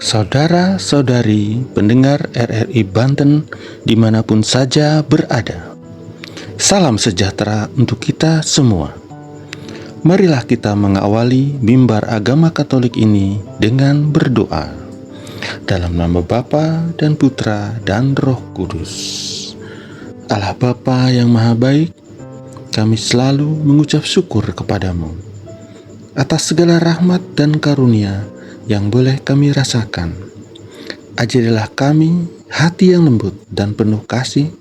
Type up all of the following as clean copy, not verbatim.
Saudara-saudari pendengar RRI Banten dimanapun saja berada, salam sejahtera untuk kita semua. Marilah kita mengawali mimbar agama Katolik ini dengan berdoa. Dalam nama Bapa dan Putra dan Roh Kudus. Allah Bapa yang Maha Baik, kami selalu mengucap syukur kepadamu atas segala rahmat dan karunia yang boleh kami rasakan. Ajarilah kami hati yang lembut dan penuh kasih,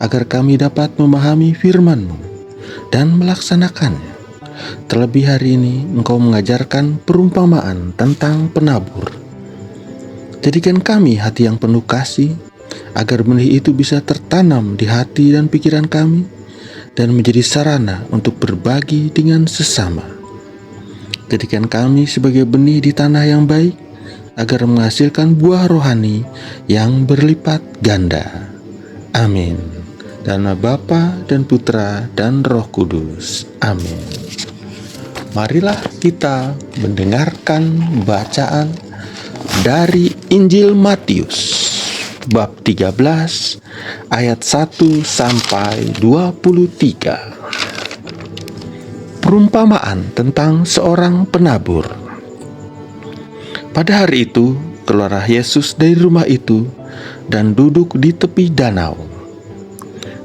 agar kami dapat memahami firman-Mu dan melaksanakannya. Terlebih hari ini Engkau mengajarkan perumpamaan tentang penabur. Jadikan kami hati yang penuh kasih, agar benih itu bisa tertanam di hati dan pikiran kami, dan menjadi sarana untuk berbagi dengan sesama. Jadikan kami sebagai benih di tanah yang baik, agar menghasilkan buah rohani yang berlipat ganda. Amin. Dalam nama Bapa dan Putra dan Roh Kudus. Amin. Marilah kita mendengarkan bacaan dari Injil Matius bab 13 ayat 1 sampai 23. Perumpamaan tentang seorang penabur. Pada hari itu, keluarlah Yesus dari rumah itu dan duduk di tepi danau.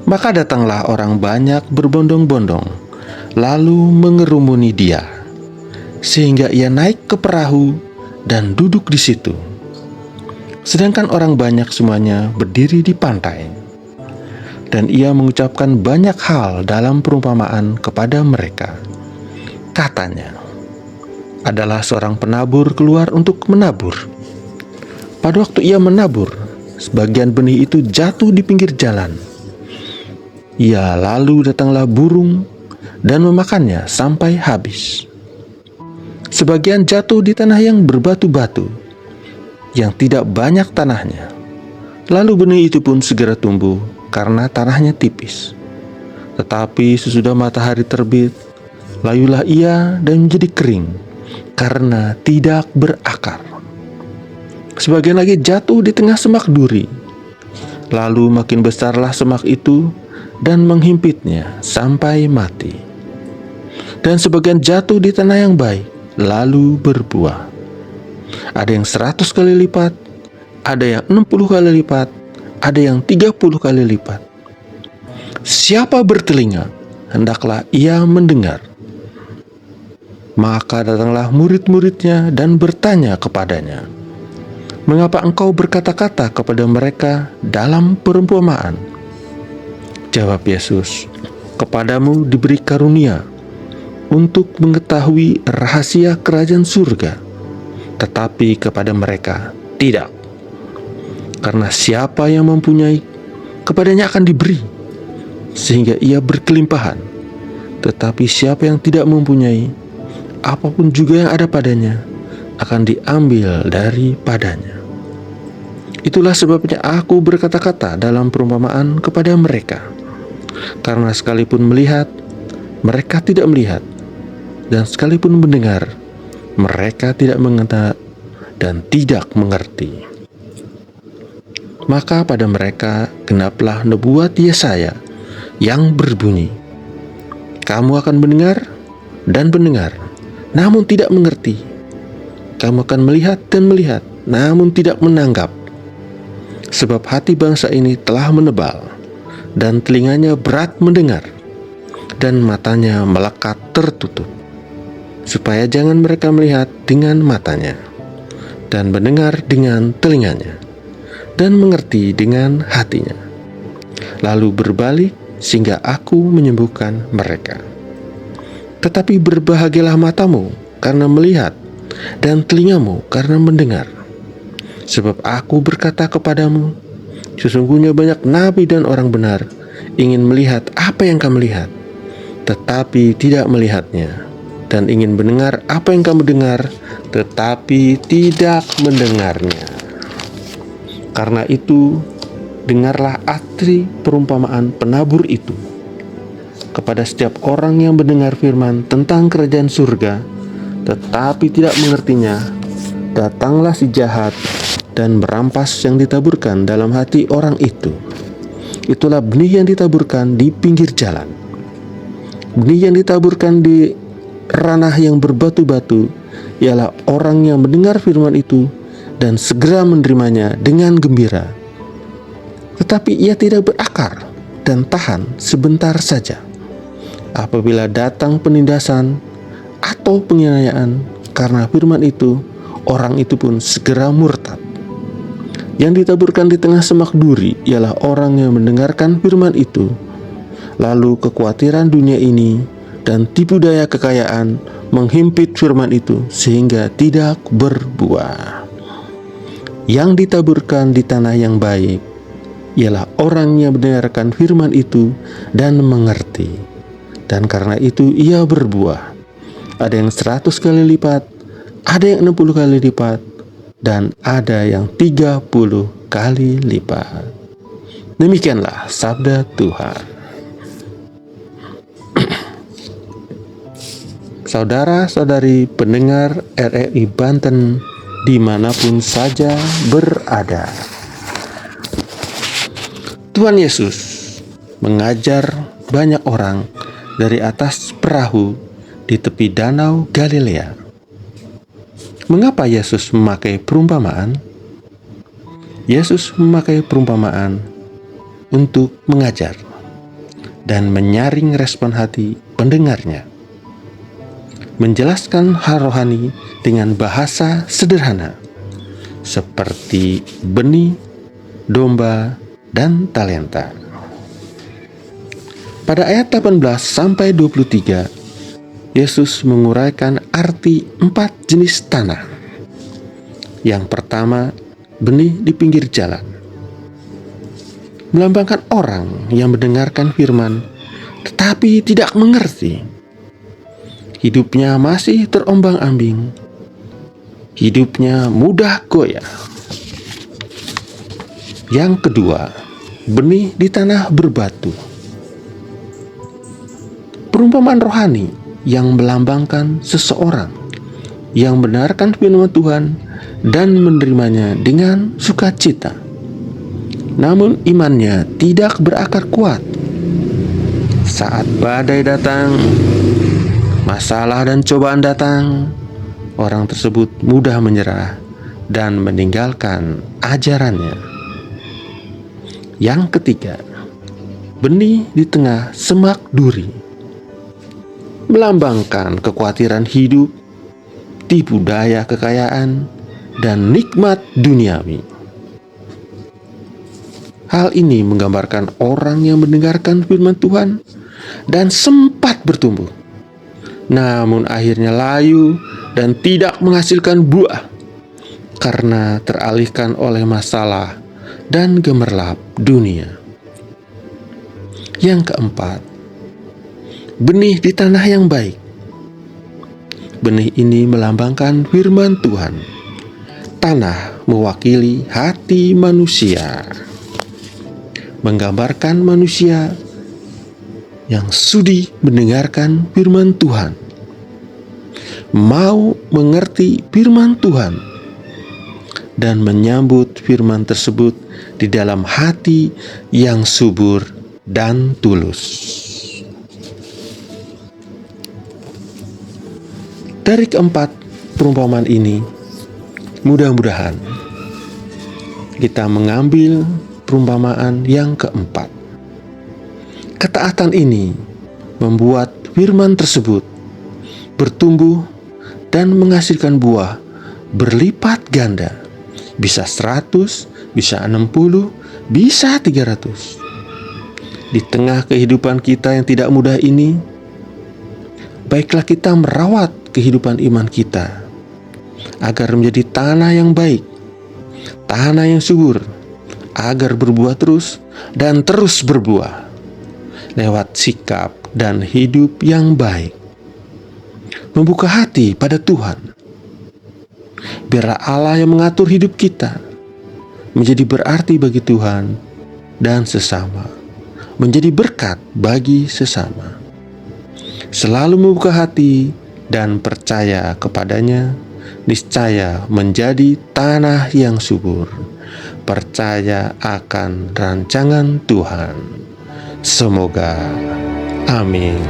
Maka datanglah orang banyak berbondong-bondong, lalu mengerumuni dia, sehingga ia naik ke perahu dan duduk di situ. Sedangkan orang banyak semuanya berdiri di pantai. Dan ia mengucapkan banyak hal dalam perumpamaan kepada mereka. Katanya, adalah seorang penabur keluar untuk menabur. Pada waktu ia menabur, sebagian benih itu jatuh di pinggir jalan. Ia lalu datanglah burung dan memakannya sampai habis. Sebagian jatuh di tanah yang berbatu-batu, yang tidak banyak tanahnya. Lalu benih itu pun segera tumbuh karena tanahnya tipis. Tetapi sesudah matahari terbit, layulah ia dan menjadi kering karena tidak berakar. Sebagian lagi jatuh di tengah semak duri. Lalu makin besarlah semak itu dan menghimpitnya sampai mati. Dan sebagian jatuh di tanah yang baik, lalu berbuah. Ada yang 100 kali lipat, ada yang 60 kali lipat, ada yang 30 kali lipat. Siapa bertelinga, hendaklah ia mendengar. Maka datanglah murid-muridnya dan bertanya kepadanya, mengapa engkau berkata-kata kepada mereka dalam perumpamaan? Jawab Yesus, kepadamu diberi karunia untuk mengetahui rahasia kerajaan surga, tetapi kepada mereka tidak. Karena siapa yang mempunyai, kepadanya akan diberi, sehingga ia berkelimpahan. Tetapi siapa yang tidak mempunyai, apapun juga yang ada padanya akan diambil daripadanya. Itulah sebabnya aku berkata-kata dalam perumpamaan kepada mereka. Karena sekalipun melihat, mereka tidak melihat, dan sekalipun mendengar, mereka tidak mengenal dan tidak mengerti. Maka pada mereka genaplah nubuat Yesaya yang berbunyi, kamu akan mendengar dan mendengar, namun tidak mengerti. Kamu akan melihat dan melihat, namun tidak menanggap. Sebab hati bangsa ini telah menebal, dan telinganya berat mendengar, dan matanya melekat tertutup, supaya jangan mereka melihat dengan matanya, dan mendengar dengan telinganya, dan mengerti dengan hatinya, lalu berbalik sehingga aku menyembuhkan mereka. Tetapi berbahagialah matamu karena melihat, dan telingamu karena mendengar. Sebab aku berkata kepadamu, sesungguhnya banyak nabi dan orang benar ingin melihat apa yang kamu lihat, tetapi tidak melihatnya, dan ingin mendengar apa yang kamu dengar, tetapi tidak mendengarnya. Karena itu, dengarlah arti perumpamaan penabur itu. Kepada setiap orang yang mendengar firman tentang kerajaan surga, tetapi tidak mengertinya, datanglah si jahat dan merampas yang ditaburkan dalam hati orang itu. Itulah benih yang ditaburkan di pinggir jalan. Benih yang ditaburkan di ranah yang berbatu-batu ialah orang yang mendengar firman itu dan segera menerimanya dengan gembira. Tetapi ia tidak berakar dan tahan sebentar saja. Apabila datang penindasan atau penganiayaan karena firman itu, orang itu pun segera murtad. Yang ditaburkan di tengah semak duri ialah orang yang mendengarkan firman itu, lalu kekhawatiran dunia ini dan tipu daya kekayaan menghimpit firman itu sehingga tidak berbuah. Yang ditaburkan di tanah yang baik ialah orang yang mendengarkan firman itu dan mengerti, dan karena itu ia berbuah. Ada yang 100 kali lipat, ada yang 60 kali lipat, dan ada yang 30 kali lipat. Demikianlah sabda Tuhan. Saudara-saudari pendengar RRI Banten dimanapun saja berada, Tuhan Yesus mengajar banyak orang dari atas perahu di tepi danau Galilea. Mengapa Yesus memakai perumpamaan? Yesus memakai perumpamaan untuk mengajar dan menyaring respon hati pendengarnya, menjelaskan hal rohani dengan bahasa sederhana seperti benih, domba, dan talenta. Pada ayat 18 sampai 23, Yesus menguraikan arti 4 jenis tanah. Yang pertama, benih di pinggir jalan, melambangkan orang yang mendengarkan firman tetapi tidak mengerti. Hidupnya masih terombang-ambing, hidupnya mudah goyah. Yang kedua, benih di tanah berbatu, perumpamaan rohani yang melambangkan seseorang yang mendengarkan firman Tuhan dan menerimanya dengan sukacita, namun imannya tidak berakar kuat. Saat badai datang, masalah dan cobaan datang, orang tersebut mudah menyerah dan meninggalkan ajarannya. Yang ketiga, benih di tengah semak duri, melambangkan kekhawatiran hidup, tipu daya kekayaan, dan nikmat duniawi. Hal ini menggambarkan orang yang mendengarkan firman Tuhan dan sempat bertumbuh, namun akhirnya layu dan tidak menghasilkan buah karena teralihkan oleh masalah dan gemerlap dunia. Yang keempat, benih di tanah yang baik. Benih ini melambangkan firman Tuhan. Tanah mewakili hati manusia, menggambarkan manusia yang sudi mendengarkan firman Tuhan, mau mengerti firman Tuhan, dan menyambut firman tersebut di dalam hati yang subur dan tulus. Dari keempat perumpamaan ini, mudah-mudahan kita mengambil perumpamaan yang keempat. Ketaatan ini membuat firman tersebut bertumbuh dan menghasilkan buah berlipat ganda. Bisa 100, bisa 60, bisa 300. Di tengah kehidupan kita yang tidak mudah ini, baiklah kita merawat kehidupan iman kita agar menjadi tanah yang baik, tanah yang subur, agar berbuah terus dan terus berbuah lewat sikap dan hidup yang baik. Membuka hati pada Tuhan. Biarlah Allah yang mengatur hidup kita menjadi berarti bagi Tuhan dan sesama, menjadi berkat bagi sesama. Selalu membuka hati dan percaya kepadanya niscaya menjadi tanah yang subur. Percaya akan rancangan Tuhan. Semoga. Amin.